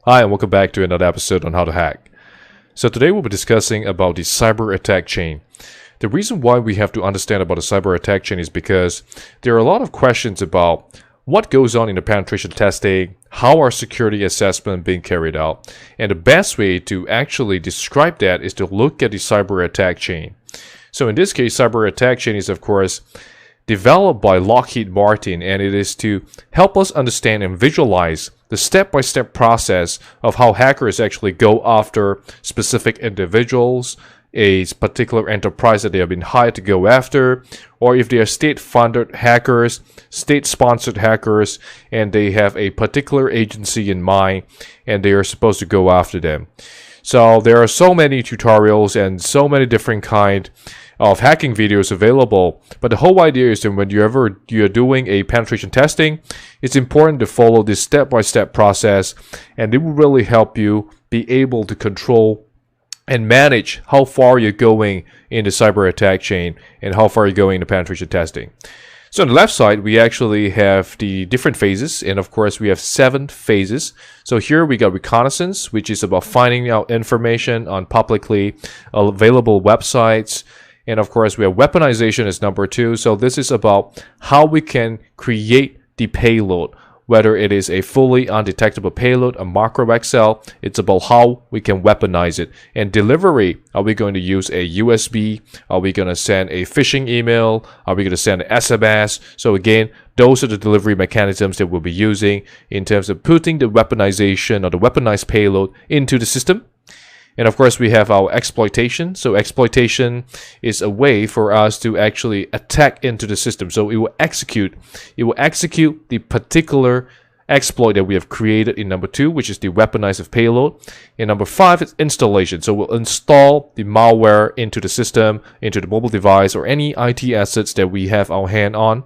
Hi and welcome back to another episode on how to hack. So today we'll be discussing about the cyber attack chain. The reason why we have to understand about the cyber attack chain is because there are a lot of questions about what goes on in the penetration testing, how are security assessment being carried out, and the best way to actually describe that is to look at the cyber attack chain. So in this case, cyber attack chain is of course developed by Lockheed Martin, and it is to help us understand and visualize the step-by-step process of how hackers actually go after specific individuals, a particular enterprise that they have been hired to go after, or if they are state-funded hackers, state-sponsored hackers, and they have a particular agency in mind, and they are supposed to go after them. So there are so many tutorials and so many different kind of hacking videos available, but the whole idea is that when you're doing a penetration testing, it's important to follow this step-by-step process, and it will really help you be able to control and manage how far you're going in the cyber attack chain and how far you're going in the penetration testing. So on the left side, we actually have the different phases, and of course we have 7 phases. So here we got reconnaissance, which is about finding out information on publicly available websites. And of course, we have weaponization as number 2. So this is about how we can create the payload, whether it is a fully undetectable payload, a macro XL. It's about how we can weaponize it. And delivery, are we going to use a USB? Are we going to send a phishing email? Are we going to send an SMS? So again, those are the delivery mechanisms that we'll be using in terms of putting the weaponization or the weaponized payload into the system. And of course, we have our exploitation. So exploitation is a way for us to actually attack into the system. So it will execute the particular exploit that we have created in number 2, which is the weaponized payload. In number 5 is installation. So we'll install the malware into the system, into the mobile device, or any IT assets that we have our hand on.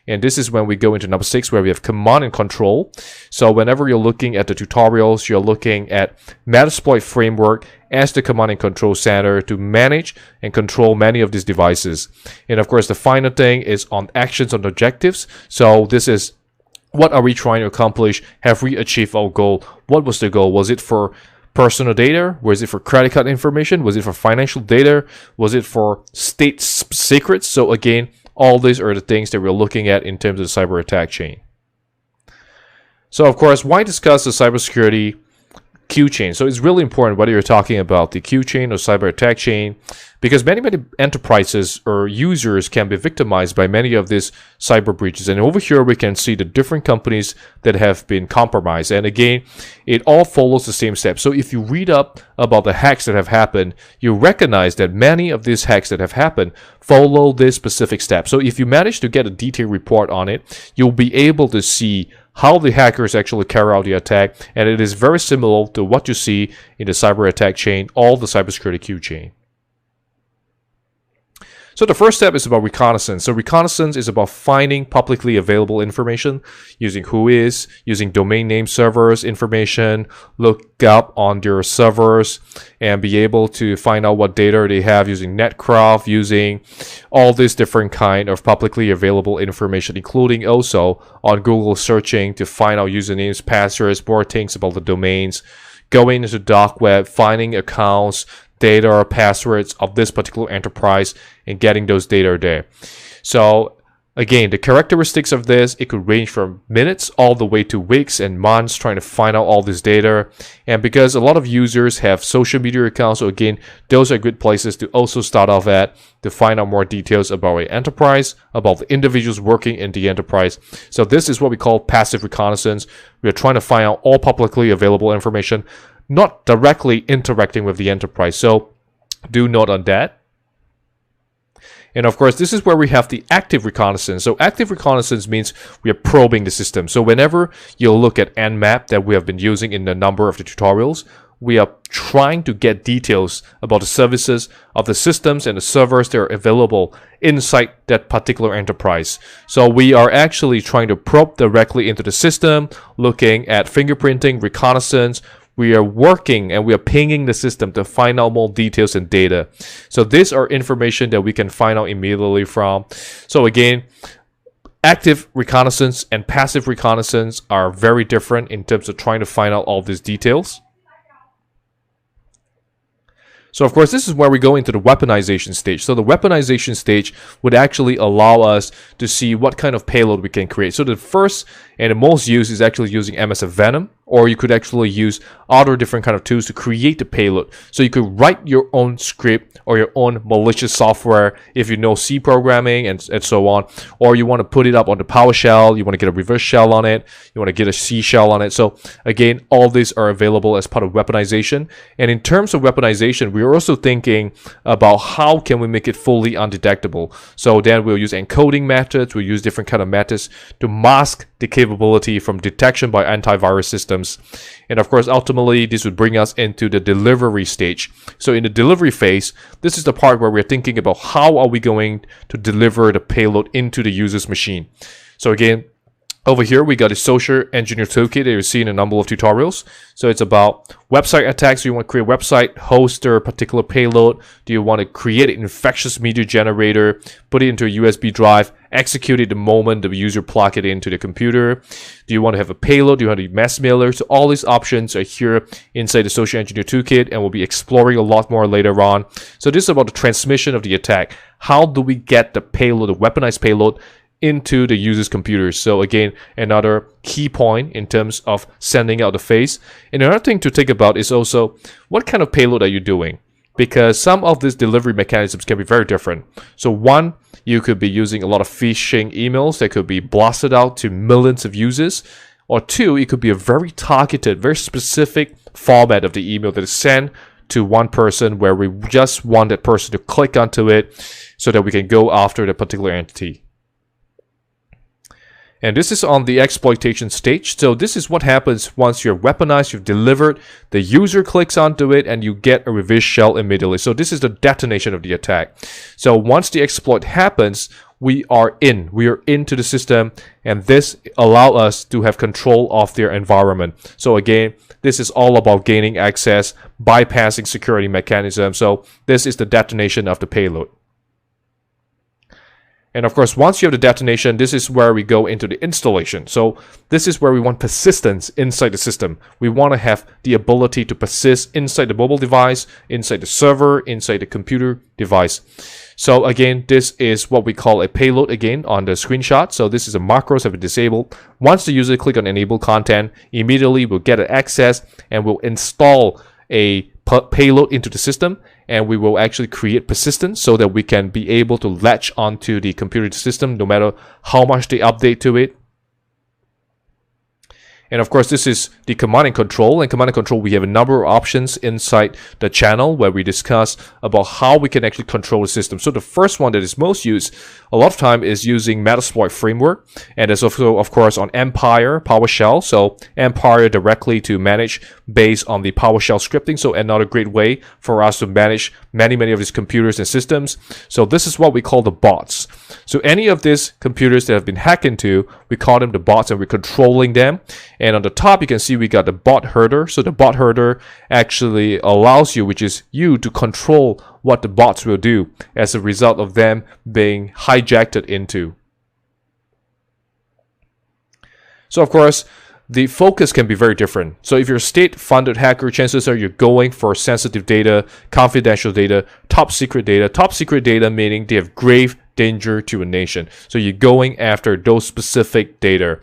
And this is when we go into number 6, where we have command and control. So whenever you're looking at the tutorials, you're looking at Metasploit framework as the command and control center to manage and control many of these devices. And of course, the final thing is on actions and objectives. So this is, what are we trying to accomplish? Have we achieved our goal? What was the goal? Was it for personal data? Was it for credit card information? Was it for financial data? Was it for state secrets? So again, all these are the things that we're looking at in terms of the cyber attack chain. So of course, why discuss the cybersecurity Q chain? So it's really important whether you're talking about the Q chain or cyber attack chain, because many enterprises or users can be victimized by many of these cyber breaches. And over here we can see the different companies that have been compromised. And again, it all follows the same steps. So if you read up about the hacks that have happened, you recognize that many of these hacks that have happened follow this specific step. So if you manage to get a detailed report on it, you'll be able to see how the hackers actually carry out the attack, and it is very similar to what you see in the cyber attack chain, all the cybersecurity Q chain. So the first step is about reconnaissance. So reconnaissance is about finding publicly available information using WHOIS, using domain name servers information, look up on their servers and be able to find out what data they have using Netcraft, using all these different kind of publicly available information, including also on Google searching to find out usernames, passwords, more things about the domains, going into the dark web, finding accounts, data or passwords of this particular enterprise and getting those data there. So again, the characteristics of this, it could range from minutes all the way to weeks and months trying to find out all this data. And because a lot of users have social media accounts, so again, those are good places to also start off at to find out more details about an enterprise, about the individuals working in the enterprise. So this is what we call passive reconnaissance. We're trying to find out all publicly available information, not directly interacting with the enterprise. So do note on that. And of course, this is where we have the active reconnaissance. So active reconnaissance means we are probing the system. So whenever you look at Nmap that we have been using in a number of the tutorials, we are trying to get details about the services of the systems and the servers that are available inside that particular enterprise. So we are actually trying to probe directly into the system, looking at fingerprinting, reconnaissance. We are working and we are pinging the system to find out more details and data. So these are information that we can find out immediately from. So again, active reconnaissance and passive reconnaissance are very different in terms of trying to find out all these details. So of course, this is where we go into the weaponization stage. So the weaponization stage would actually allow us to see what kind of payload we can create. So the first and the most used is actually using MSF Venom, or you could actually use other different kind of tools to create the payload. So you could write your own script or your own malicious software if you know C programming and so on, or you want to put it up on the PowerShell, you want to get a reverse shell on it, you want to get a C shell on it. So again, all these are available as part of weaponization. And in terms of weaponization, we're also thinking about how can we make it fully undetectable. So then we'll use encoding methods, we'll use different kind of methods to mask the capability from detection by antivirus systems. And of course, ultimately, this would bring us into the delivery stage. So in the delivery phase, this is the part where we're thinking about how are we going to deliver the payload into the user's machine. So again, over here, we got a social engineer toolkit that you see in a number of tutorials. So it's about website attacks. Do you want to create a website, host a particular payload? Do you want to create an infectious media generator, put it into a USB drive, execute it the moment the user plug it into the computer? Do you want to have a payload? Do you want to do mass mailer? So all these options are here inside the social engineer toolkit, and we'll be exploring a lot more later on. So this is about the transmission of the attack. How do we get the payload, the weaponized payload, into the user's computer? So again, another key point in terms of sending out the phase. And another thing to think about is also what kind of payload are you doing? Because some of these delivery mechanisms can be very different. So one, you could be using a lot of phishing emails that could be blasted out to millions of users. Or two, it could be a very targeted, very specific format of the email that is sent to one person where we just want that person to click onto it so that we can go after the particular entity. And this is on the exploitation stage. So this is what happens once you're weaponized, you've delivered, the user clicks onto it, and you get a reverse shell immediately. So this is the detonation of the attack. So once the exploit happens, we are into the system, and this allows us to have control of their environment. So again, this is all about gaining access, bypassing security mechanisms. So this is the detonation of the payload. And of course, once you have the detonation, this is where we go into the installation. So this is where we want persistence inside the system. We want to have the ability to persist inside the mobile device, inside the server, inside the computer device. So again, this is what we call a payload again on the screenshot. So this is a macros have been disabled. Once the user click on enable content, immediately we'll get an access and we'll install a payload into the system, and we will actually create persistence so that we can be able to latch onto the computer system no matter how much they update to it. And of course, this is the command and control. And command and control, we have a number of options inside the channel where we discuss about how we can actually control the system. So the first one that is most used a lot of time is using Metasploit framework. And there's also, of course, on Empire PowerShell. So Empire directly to manage based on the PowerShell scripting. So another great way for us to manage many of these computers and systems. So this is what we call the bots. So any of these computers that have been hacked into, we call them the bots, and we're controlling them. And on the top, you can see we got the bot herder. So the bot herder actually allows you, which is you, to control what the bots will do as a result of them being hijacked into. So of course, the focus can be very different. So if you're a state-funded hacker, chances are you're going for sensitive data, confidential data, top secret data meaning they have grave danger to a nation. So you're going after those specific data.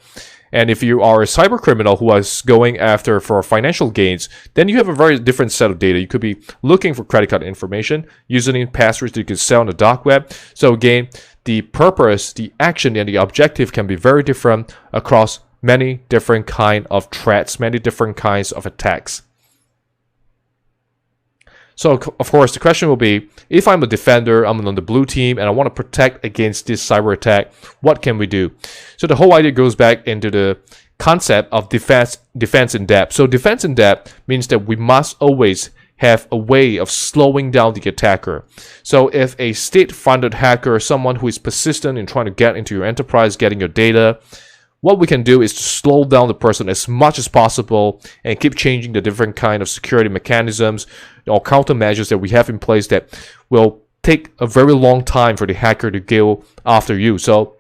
And if you are a cyber criminal who is going after for financial gains, then you have a very different set of data. You could be looking for credit card information, username, passwords that you could sell on the dark web. So again, the purpose, the action, and the objective can be very different across many different kinds of threats, many different kinds of attacks. So, of course, the question will be, if I'm a defender, I'm on the blue team, and I want to protect against this cyber attack, what can we do? So the whole idea goes back into the concept of defense in depth. So defense in depth means that we must always have a way of slowing down the attacker. So if a state-funded hacker, someone who is persistent in trying to get into your enterprise, getting your data, what we can do is to slow down the person as much as possible and keep changing the different kind of security mechanisms or countermeasures that we have in place that will take a very long time for the hacker to go after you. So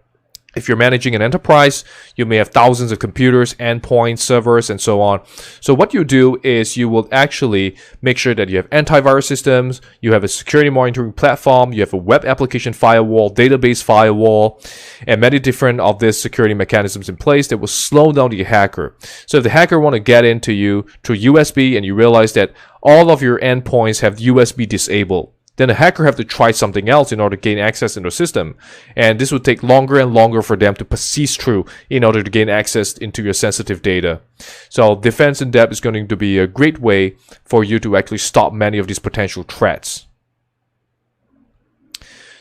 If you're managing an enterprise, you may have thousands of computers, endpoints, servers, and so on. So what you do is you will actually make sure that you have antivirus systems, you have a security monitoring platform, you have a web application firewall, database firewall, and many different of these security mechanisms in place that will slow down the hacker. So if the hacker want to get into you through USB and you realize that all of your endpoints have USB disabled, then the hacker have to try something else in order to gain access into the system. And this would take longer and longer for them to persist through in order to gain access into your sensitive data. So defense in depth is going to be a great way for you to actually stop many of these potential threats.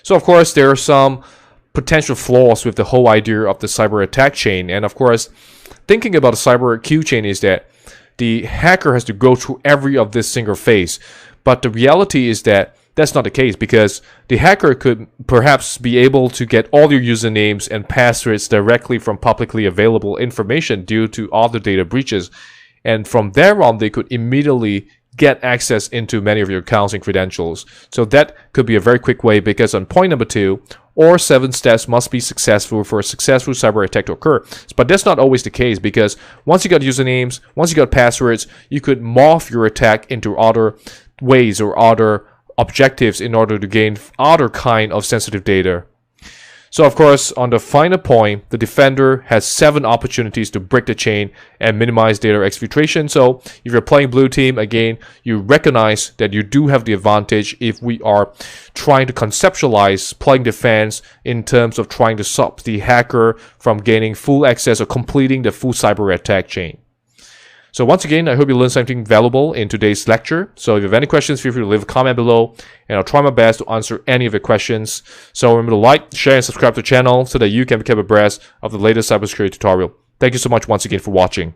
So of course, there are some potential flaws with the whole idea of the cyber attack chain. And of course, thinking about the cyber Q chain is that the hacker has to go through every of this single phase. But the reality is that that's not the case, because the hacker could perhaps be able to get all your usernames and passwords directly from publicly available information due to other data breaches. And from there on, they could immediately get access into many of your accounts and credentials. So that could be a very quick way, because on point number 2, all 7 steps must be successful for a successful cyber attack to occur. But that's not always the case, because once you got usernames, once you got passwords, you could morph your attack into other ways or other objectives in order to gain other kind of sensitive data. So of course, on the final point, the defender has 7 opportunities to break the chain and minimize data exfiltration. So if you're playing blue team, again, you recognize that you do have the advantage if we are trying to conceptualize playing defense in terms of trying to stop the hacker from gaining full access or completing the full cyber attack chain. So once again, I hope you learned something valuable in today's lecture. So if you have any questions, feel free to leave a comment below, and I'll try my best to answer any of your questions. So remember to like, share, and subscribe to the channel so that you can become abreast of the latest cybersecurity tutorial. Thank you so much once again for watching.